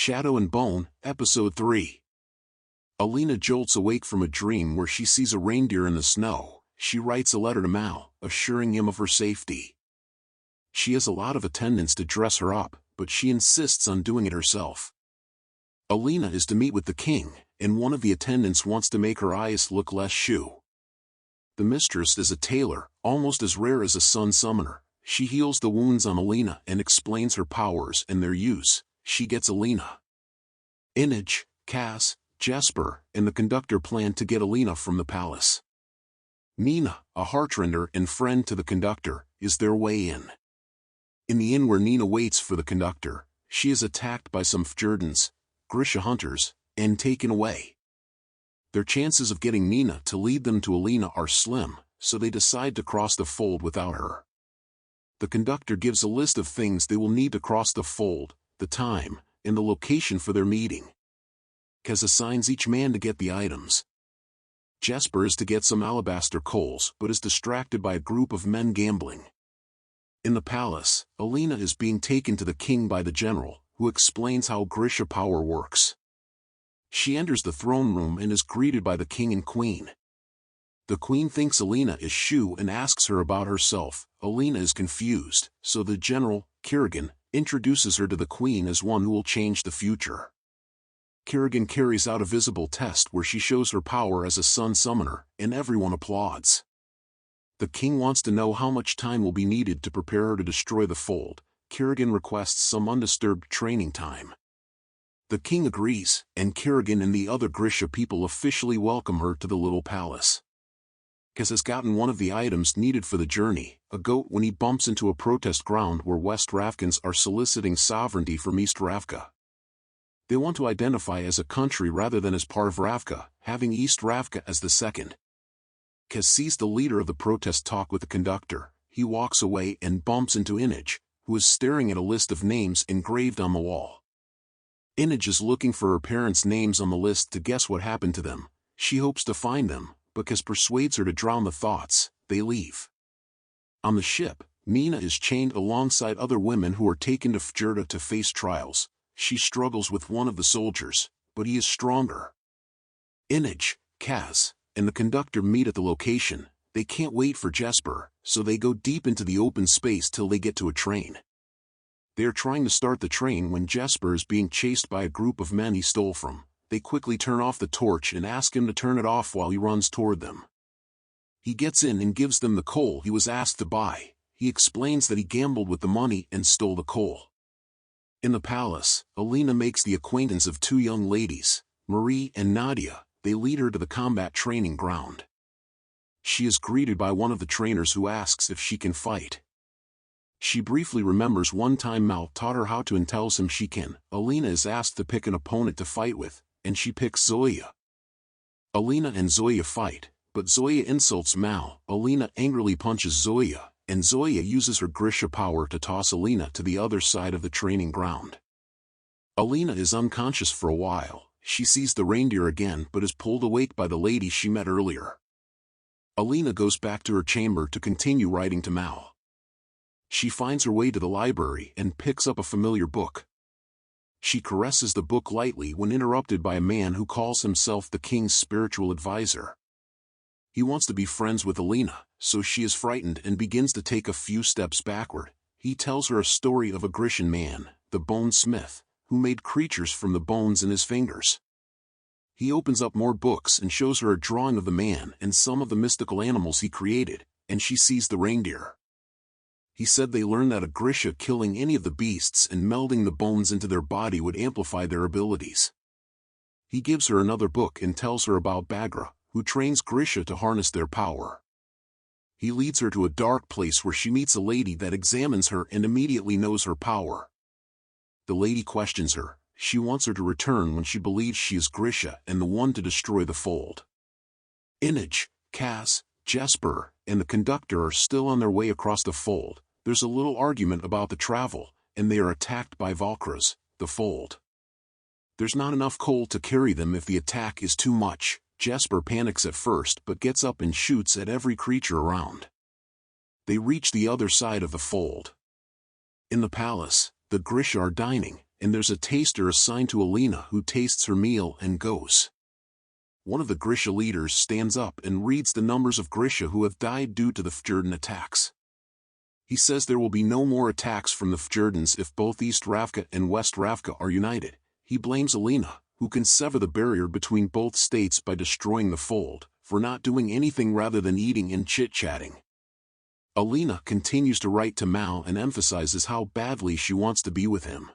Shadow and Bone, Episode 3. Alina jolts awake from a dream where she sees a reindeer in the snow. She writes a letter to Mal, assuring him of her safety. She has a lot of attendants to dress her up, but she insists on doing it herself. Alina is to meet with the king, and one of the attendants wants to make her eyes look less shoe. The mistress is a tailor, almost as rare as a sun summoner. She heals the wounds on Alina and explains her powers and their use. She gets Alina. Inaj, Cass, Jesper, and the conductor plan to get Alina from the palace. Nina, a heartrender and friend to the conductor, is their way in. In the inn where Nina waits for the conductor, she is attacked by some Fjordans, Grisha hunters, and taken away. Their chances of getting Nina to lead them to Alina are slim, so they decide to cross the fold without her. The conductor gives a list of things they will need to cross the fold, the time, and the location for their meeting. Cass assigns each man to get the items. Jesper is to get some alabaster coals but is distracted by a group of men gambling. In the palace, Alina is being taken to the king by the general, who explains how Grisha power works. She enters the throne room and is greeted by the king and queen. The queen thinks Alina is Shu and asks her about herself. Alina is confused, so the general, Kerrigan, introduces her to the queen as one who will change the future. Kerrigan carries out a visible test where she shows her power as a sun summoner, and everyone applauds. The king wants to know how much time will be needed to prepare her to destroy the fold. Kerrigan requests some undisturbed training time. The king agrees, and Kerrigan and the other Grisha people officially welcome her to the little palace. Cass has gotten one of the items needed for the journey, a goat, when he bumps into a protest ground where West Ravkans are soliciting sovereignty from East Ravka. They want to identify as a country rather than as part of Ravka, having East Ravka as the second. Cass sees the leader of the protest talk with the conductor. He walks away and bumps into Inaj, who is staring at a list of names engraved on the wall. Inaj is looking for her parents' names on the list to guess what happened to them. She hopes to find them, but Cass persuades her to drown the thoughts. They leave. On the ship, Nina is chained alongside other women who are taken to Fjorda to face trials. She struggles with one of the soldiers, but he is stronger. Inaj, Cass, and the conductor meet at the location. They can't wait for Jesper, so they go deep into the open space till they get to a train. They are trying to start the train when Jesper is being chased by a group of men he stole from. They quickly turn off the torch and ask him to turn it off while he runs toward them. He gets in and gives them the coal he was asked to buy. He explains that he gambled with the money and stole the coal. In the palace, Alina makes the acquaintance of two young ladies, Marie and Nadia. They lead her to the combat training ground. She is greeted by one of the trainers who asks if she can fight. She briefly remembers one time Mal taught her how to and tells him she can. Alina is asked to pick an opponent to fight with, and she picks Zoya. Alina and Zoya fight, but Zoya insults Mal. Alina angrily punches Zoya, and Zoya uses her Grisha power to toss Alina to the other side of the training ground. Alina is unconscious for a while. She sees the reindeer again but is pulled awake by the lady she met earlier. Alina goes back to her chamber to continue writing to Mal. She finds her way to the library and picks up a familiar book. She caresses the book lightly when interrupted by a man who calls himself the king's spiritual advisor. He wants to be friends with Alina, so she is frightened and begins to take a few steps backward. He tells her a story of a Grishan man, the bone smith, who made creatures from the bones in his fingers. He opens up more books and shows her a drawing of the man and some of the mystical animals he created, and she sees the reindeer. He said they learned that a Grisha killing any of the beasts and melding the bones into their body would amplify their abilities. He gives her another book and tells her about Bagra, who trains Grisha to harness their power. He leads her to a dark place where she meets a lady that examines her and immediately knows her power. The lady questions her. She wants her to return when she believes she is Grisha and the one to destroy the fold. Inaj, Cass, Jesper, and the conductor are still on their way across the fold. There's a little argument about the travel, and they are attacked by Valkyras, the fold. There's not enough coal to carry them if the attack is too much. Jesper panics at first but gets up and shoots at every creature around. They reach the other side of the fold. In the palace, the Grisha are dining, and there's a taster assigned to Alina who tastes her meal and goes. One of the Grisha leaders stands up and reads the numbers of Grisha who have died due to the Fjordan attacks. He says there will be no more attacks from the Fjordans if both East Ravka and West Ravka are united. He blames Alina, who can sever the barrier between both states by destroying the fold, for not doing anything rather than eating and chit-chatting. Alina continues to write to Mao and emphasizes how badly she wants to be with him.